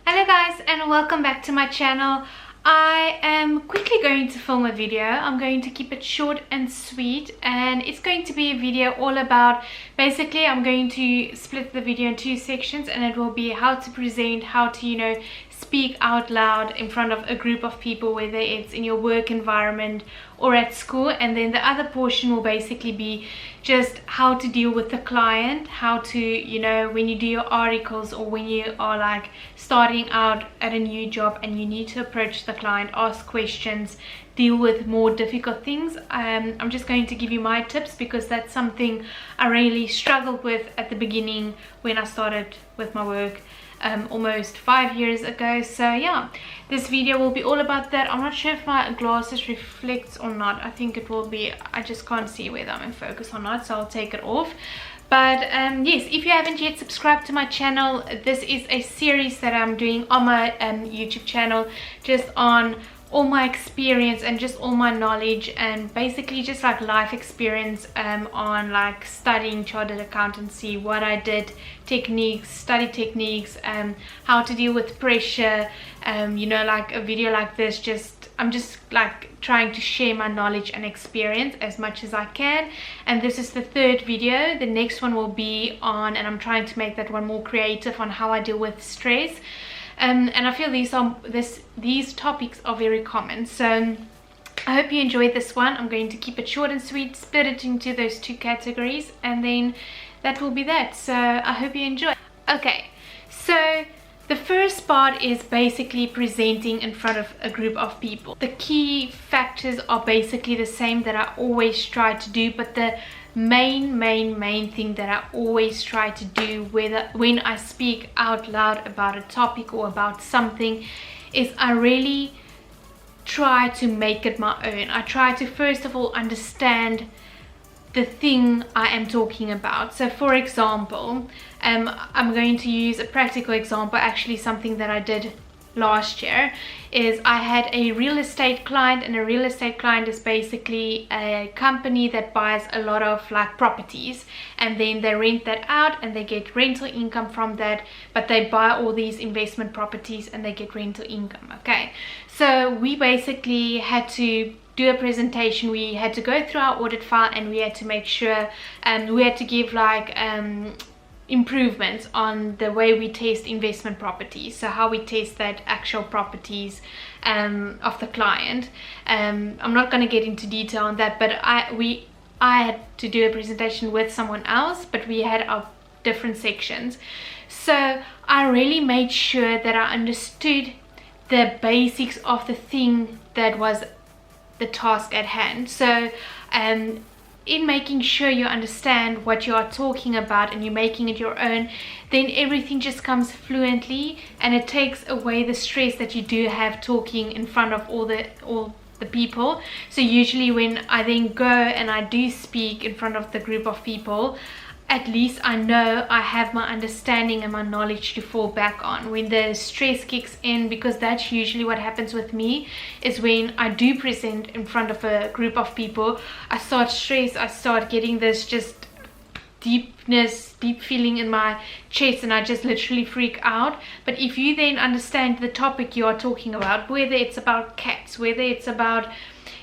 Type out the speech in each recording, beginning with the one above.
Hello guys, and welcome back to my channel. I am quickly going to film a video. I'm going to keep it short and sweet, and it's going to be a video all about, basically I'm going to split the video in two sections, and it will be how to present, how to speak out loud in front of a group of people, whether it's in your work environment or at school. And then the other portion will basically be just how to deal with the client, how to when you do your articles, or when you are like starting out at a new job and you need to approach the client, ask questions, deal with more difficult things. I'm just going to give you my tips because that's something I really struggled with at the beginning when I started with my work almost 5 years ago. So yeah, this video will be all about that. I'm not sure if my glasses reflects or not. I think it will be. I just can't see whether I'm in focus or not, so I'll take it off. But yes, if you haven't yet subscribed to my channel, this is a series that I'm doing on my YouTube channel, just on all my experience and just all my knowledge, and basically just like life experience on like studying chartered accountancy, what I did, techniques, study techniques, how to deal with pressure, like a video like this, I'm just like trying to share my knowledge and experience as much as I can. And this is the third video. The next one will be on, and I'm trying to make that one more creative, on how I deal with stress. And I feel these topics are very common, so I hope you enjoyed this one. I'm going to keep it short and sweet, split it into those two categories, and then that will be that. So I hope you enjoy. Okay, so the first part is basically presenting in front of a group of people. The key factors are basically the same that I always try to do, but the main thing that I always try to do when I speak out loud about a topic or about something is I really try to make it my own. I try to first of all understand the thing I am talking about. So for example, I'm going to use a practical example, actually something that I did last year. Is I had a real estate client, and a real estate client is basically a company that buys a lot of like properties, and then they rent that out and they get rental income from that, but they buy all these investment properties and they get rental income. Okay, so we basically had to do a presentation. We had to go through our audit file, and we had to make sure, we had to give like improvements on the way we test investment properties, so how we test that actual properties of the client. I'm not going to get into detail on that, but I had to do a presentation with someone else, but we had our different sections. So I really made sure that I understood the basics of the thing that was the task at hand. So in making sure you understand what you are talking about and you're making it your own, then everything just comes fluently, and it takes away the stress that you do have talking in front of all the people. So usually when I then go and I do speak in front of the group of people, at least I know I have my understanding and my knowledge to fall back on when the stress kicks in, because that's usually what happens with me. Is when I do present in front of a group of people, I start stress, I start getting this just deep feeling in my chest, and I just literally freak out. But if you then understand the topic you are talking about, whether it's about cats, whether it's about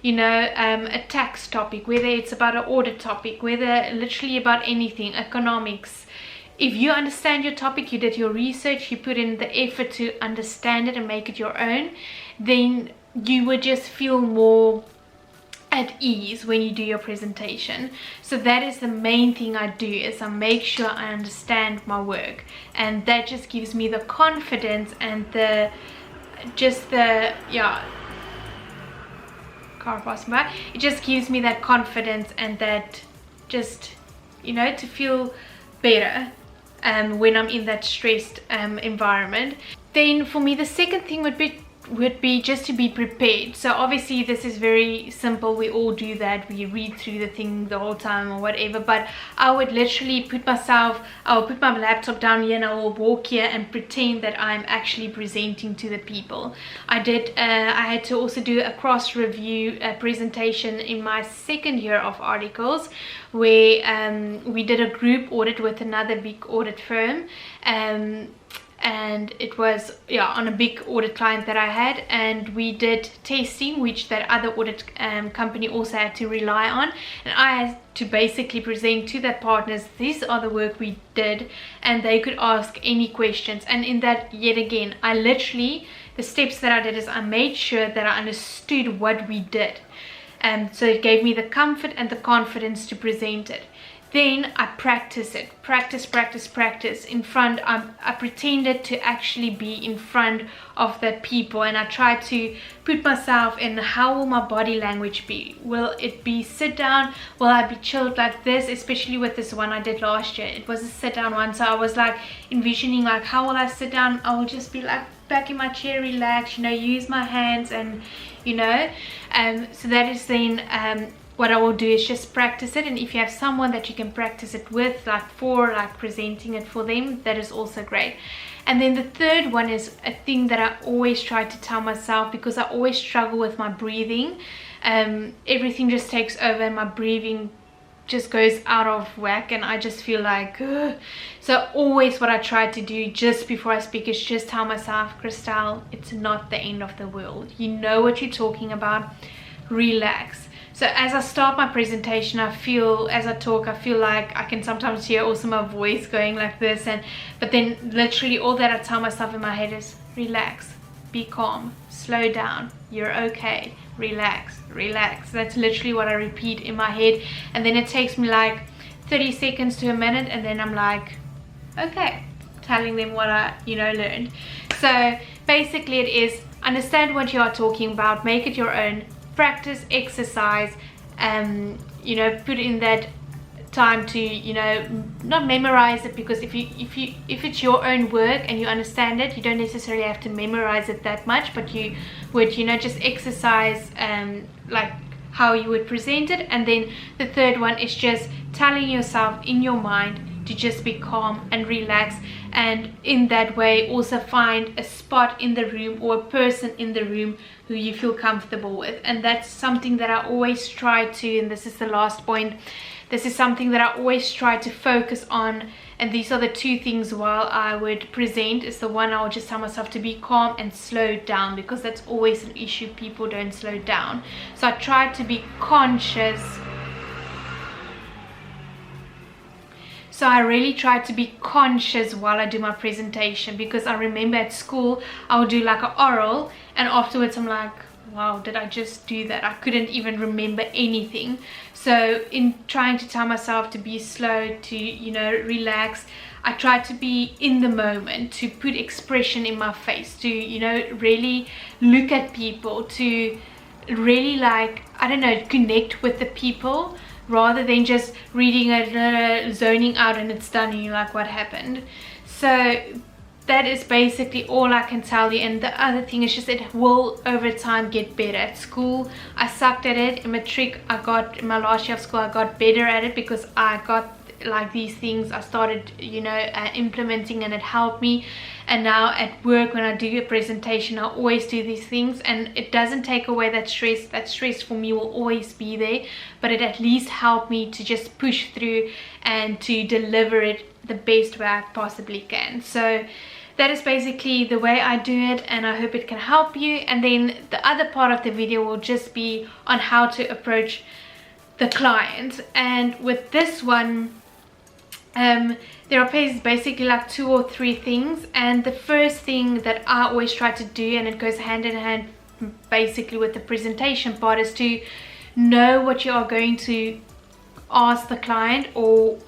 a tax topic, whether it's about an audit topic, whether literally about anything, economics, if you understand your topic, you did your research, you put in the effort to understand it and make it your own, then you would just feel more at ease when you do your presentation. So that is the main thing I do, is I make sure I understand my work, and that just gives me the confidence and car passing by. It just gives me that confidence and that just to feel better when I'm in that stressed environment. Then for me, the second thing would be just to be prepared. So obviously this is very simple, we all do that, we read through the thing the whole time or whatever, but I would literally I will put my laptop down here and I will walk here and pretend that I'm actually presenting to the people. I had to also do a cross review presentation in my second year of articles, where we did a group audit with another big audit firm, and it was on a big audit client that I had, and we did testing, which that other audit company also had to rely on, and I had to basically present to that partners, these are the work we did, and they could ask any questions. And in that, yet again, I literally, the steps that I did is I made sure that I understood what we did, and so it gave me the comfort and the confidence to present it. Then I practice it, practice in front. I pretended to actually be in front of the people, and I tried to put myself in, how will my body language be? Will it be sit down? Will I be chilled like this? Especially with this one I did last year, it was a sit down one, so I was like envisioning like, how will I sit down? I will just be like back in my chair, relax, use my hands, and so that is then what I will do is just practice it. And if you have someone that you can practice it with, like presenting it for them, that is also great. And then the third one is a thing that I always try to tell myself, because I always struggle with my breathing. Everything just takes over and my breathing just goes out of whack, and I just feel like ugh. So always what I try to do just before I speak is just tell myself, Christelle, it's not the end of the world. You know what you're talking about. Relax. So as I start my presentation, as I talk, I feel like I can sometimes hear also my voice going like this, but then literally all that I tell myself in my head is relax, be calm, slow down, you're okay, relax. That's literally what I repeat in my head, and then it takes me like 30 seconds to a minute, and then I'm like, okay, telling them what I learned. So basically it is understand what you are talking about, make it your own, practice, exercise, put in that time to not memorize it, because if it's your own work and you understand it, you don't necessarily have to memorize it that much, but you would just exercise like how you would present it. And then the third one is just telling yourself in your mind to just be calm and relax, and in that way also find a spot in the room or a person in the room who you feel comfortable with. And that's something that I always try to, and this is the last point, this is something that I always try to focus on, and these are the two things while I would present. Is the one, I would just tell myself to be calm and slow down, because that's always an issue, people don't slow down. So I try to be conscious. So I really try to be conscious while I do my presentation, because I remember at school I would do like an oral, and afterwards I'm like, wow, did I just do that? I couldn't even remember anything. So in trying to tell myself to be slow, to relax, I try to be in the moment, to put expression in my face, to really look at people, to really connect with the people, rather than just reading it, zoning out, and it's done and you're like, what happened? So that is basically all I can tell you. And the other thing is just it will over time get better. At school I sucked at it. In matric, in my last year of school I got better at it, because I got like these things I started implementing, and it helped me. And now at work, when I do a presentation, I always do these things, and it doesn't take away that stress. That stress for me will always be there, but it at least helped me to just push through and to deliver it the best way I possibly can. So that is basically the way I do it, and I hope it can help you. And then the other part of the video will just be on how to approach the client. And with this one, there are basically like 2 or 3 things. And the first thing that I always try to do, and it goes hand in hand basically with the presentation part, is to know what you are going to ask the client, or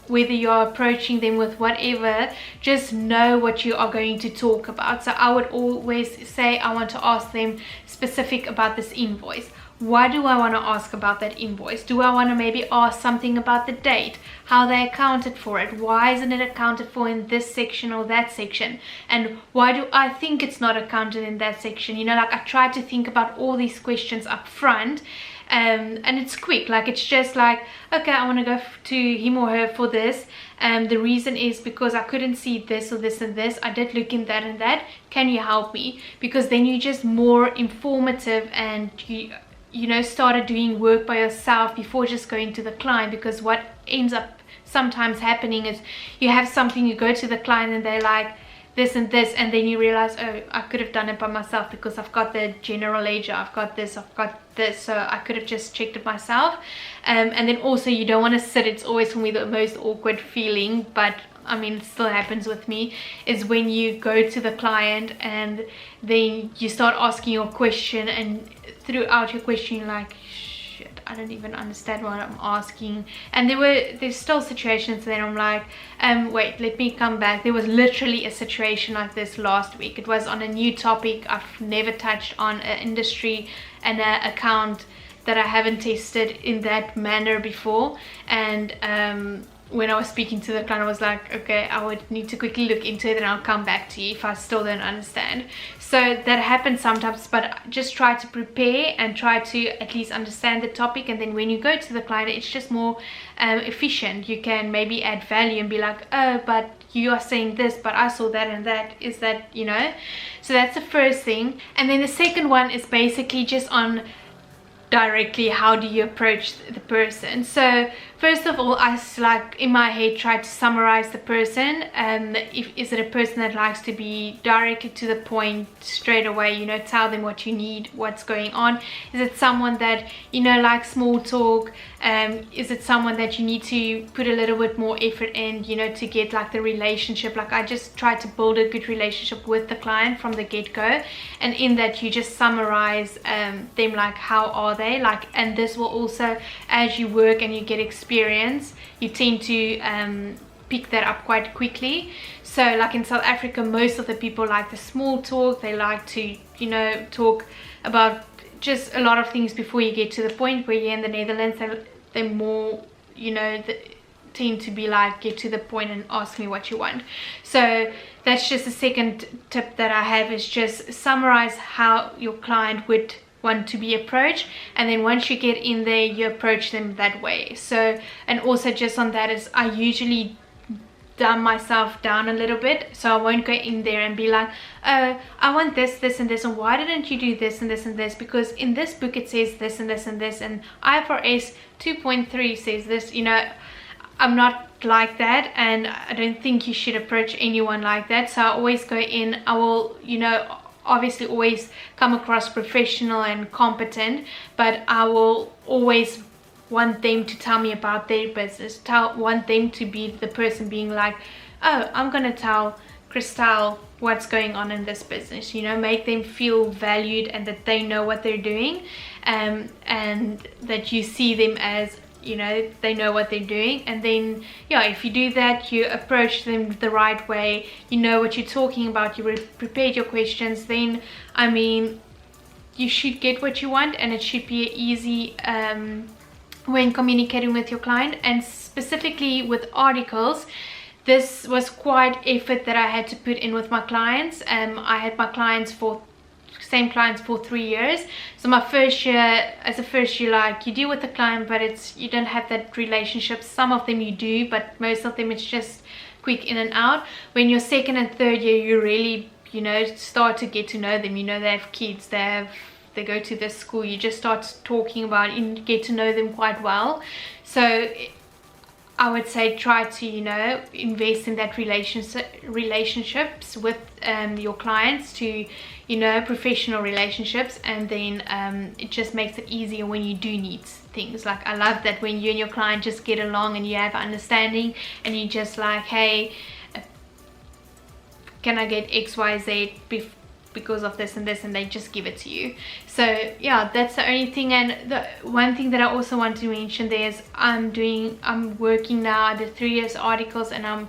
whether you're approaching them with whatever, just know what you are going to talk about. So I would always say I want to ask them specific about this invoice. Why do I want to ask about that invoice? Do I want to maybe ask something about the date, how they accounted for it? Why isn't it accounted for in this section or that section? And why do I think it's not accounted in that section? I try to think about all these questions up front. And it's quick, it's just like, okay, I want to go to him or her for this, the reason is because I couldn't see this or this and this, I did look in that and that, can you help me? Because then you're just more informative, and you started doing work by yourself before just going to the client. Because what ends up sometimes happening is you have something, you go to the client and they're like, this and this, and then you realize, oh, I could have done it by myself because I've got the general ledger, I've got this, so I could have just checked it myself. And then also you don't want to sit, it's always for me the most awkward feeling, but I mean, it still happens with me, is when you go to the client and then you start asking your question, and throughout your question you're like, shit, I don't even understand what I'm asking. And there's still situations that I'm like, wait, let me come back. There was literally a situation like this last week. It was on a new topic. I've never touched on an industry and an account that I haven't tested in that manner before. And when I was speaking to the client, I was like, okay, I would need to quickly look into it and I'll come back to you if I still don't understand. So that happens sometimes, but just try to prepare and try to at least understand the topic, and then when you go to the client, it's just more efficient. You can maybe add value and be like, oh, but you are saying this, but I saw that, and that is that, you know. So that's the first thing. And then the second one is basically just on directly, how do you approach the person. So first of all, I like in my head try to summarize the person. Is it a person that likes to be directly to the point, straight away, you know, tell them what you need, what's going on? Is it someone that, you know, likes small talk? Is it someone that you need to put a little bit more effort in, you know, to get like the relationship? Like, I just try to build a good relationship with the client from the get-go, and in that you just summarize them, like how are they, like. And this will also, as you work and you get experience, you tend to pick that up quite quickly. So like in South Africa, most of the people like the small talk. They like to, you know, talk about just a lot of things before you get to the point. Where you're in the Netherlands, they're more, you know, tend to be like, get to the point and ask me what you want. So that's just the second tip that I have, is just summarize how your client would want to be approached, and then once you get in there, you approach them that way. So, and also just on that is, I usually dumb myself down a little bit, so I won't go in there and be like, oh, I want this, this and this, and why didn't you do this and this and this, because in this book it says this and this and this, and IFRS 2.3 says this. You know, I'm not like that, and I don't think you should approach anyone like that. So I always go in, I will, you know, obviously always come across professional and competent, but I will always want them to tell me about their business, want them to be the person being like, oh, I'm gonna tell Christelle what's going on in this business, you know, make them feel valued and that they know what they're doing, and that you see them as, you know, they know what they're doing. And then, yeah, if you do that, you approach them the right way, you know what you're talking about, you prepared your questions, then, I mean, you should get what you want, and it should be easy when communicating with your client. And specifically with articles, this was quite effort that I had to put in with my clients. I had my same clients for 3 years. So my first year, like, you deal with the client, but you don't have that relationship. Some of them you do, but most of them it's just quick in and out. When you're second and third year, you really, you know, start to get to know them. You know, they have kids, they go to this school, you just start talking about and get to know them quite well. So I would say try to, you know, invest in that relationships with your clients, to, you know, professional relationships, and then it just makes it easier when you do need things. Like, I love that when you and your client just get along and you have understanding, and you just like, hey, can I get XYZ because of this and this, and they just give it to you. So yeah, that's the only thing. And the one thing that I also want to mention there is, I'm working now at the 3 years articles, and I'm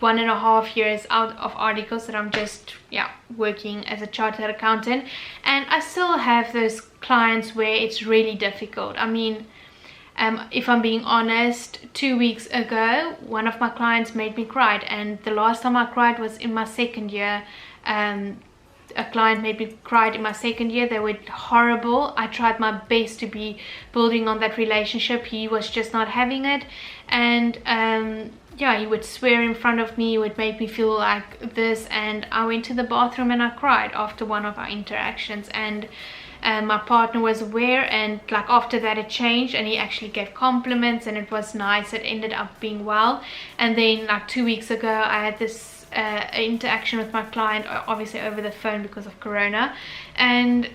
1.5 years out of articles that I'm just, yeah, working as a chartered accountant. And I still have those clients where it's really difficult. I mean, if I'm being honest, 2 weeks ago, one of my clients made me cry, and the last time I cried was in my second year. A client made me cry in my second year. They were horrible. I tried my best to be building on that relationship. He was just not having it, and yeah, he would swear in front of me. He would make me feel like this, and I went to the bathroom and I cried after one of our interactions. And my partner was aware, and like after that it changed, and he actually gave compliments, and it was nice. It ended up being well. And then like 2 weeks ago, I had this interaction with my client, obviously over the phone because of corona. And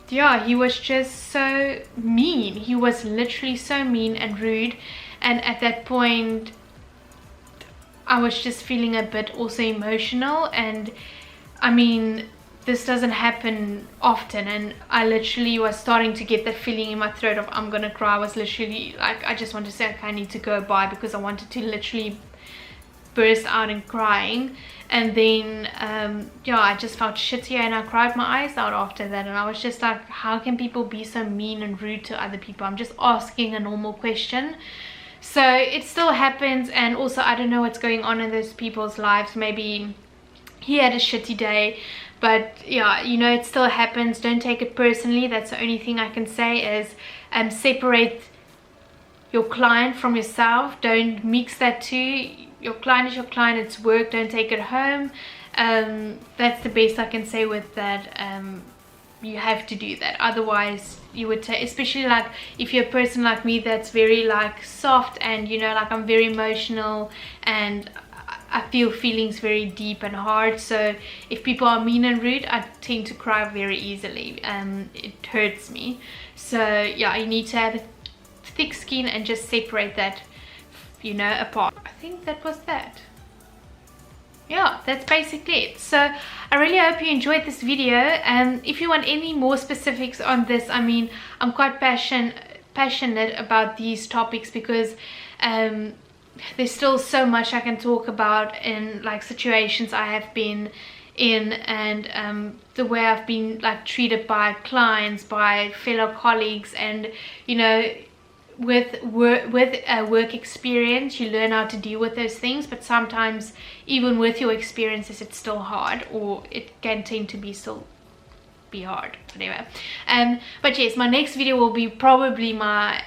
yeah, he was just so mean. He was literally so mean and rude, and at that point I was just feeling a bit also emotional. And I mean, this doesn't happen often, and I literally was starting to get that feeling in my throat of I'm gonna cry. I was literally like, I just wanted to say, okay, I need to go by, because I wanted to literally burst out in crying. And then yeah, I just felt shitty, and I cried my eyes out after that. And I was just like, how can people be so mean and rude to other people? I'm just asking a normal question. So it still happens. And also, I don't know what's going on in those people's lives. Maybe he had a shitty day, but yeah, you know, it still happens. Don't take it personally. That's the only thing I can say is separate your client from yourself. Don't mix that two. Your client is your client, it's work, don't take it home. That's the best I can say with that. You have to do that, otherwise you would take, especially like if you're a person like me that's very like soft, and you know, like I'm very emotional and I feel feelings very deep and hard. So if people are mean and rude, I tend to cry very easily. It hurts me. So yeah, you need to have a thick skin and just separate that, you know, apart. I think that was that. Yeah, that's basically it. So I really hope you enjoyed this video, and if you want any more specifics on this, I mean, I'm quite passionate about these topics, because there's still so much I can talk about in like situations I have been in, and the way I've been like treated by clients, by fellow colleagues. And you know, with work experience, you learn how to deal with those things, but sometimes even with your experiences, it's still hard, or it can tend to be hard, whatever. But yes, my next video will be probably my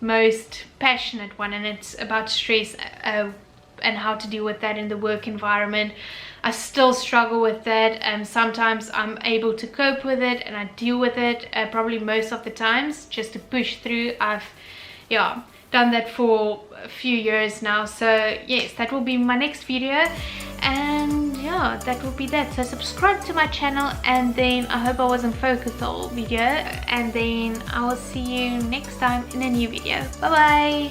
most passionate one, and it's about stress and how to deal with that in the work environment. I still struggle with that, and sometimes I'm able to cope with it and I deal with it, probably most of the times, just to push through. I've done that for a few years now. So yes, that will be my next video, and yeah, that will be that. So subscribe to my channel, and then I hope I wasn't focused the whole video, and then I will see you next time in a new video. Bye bye.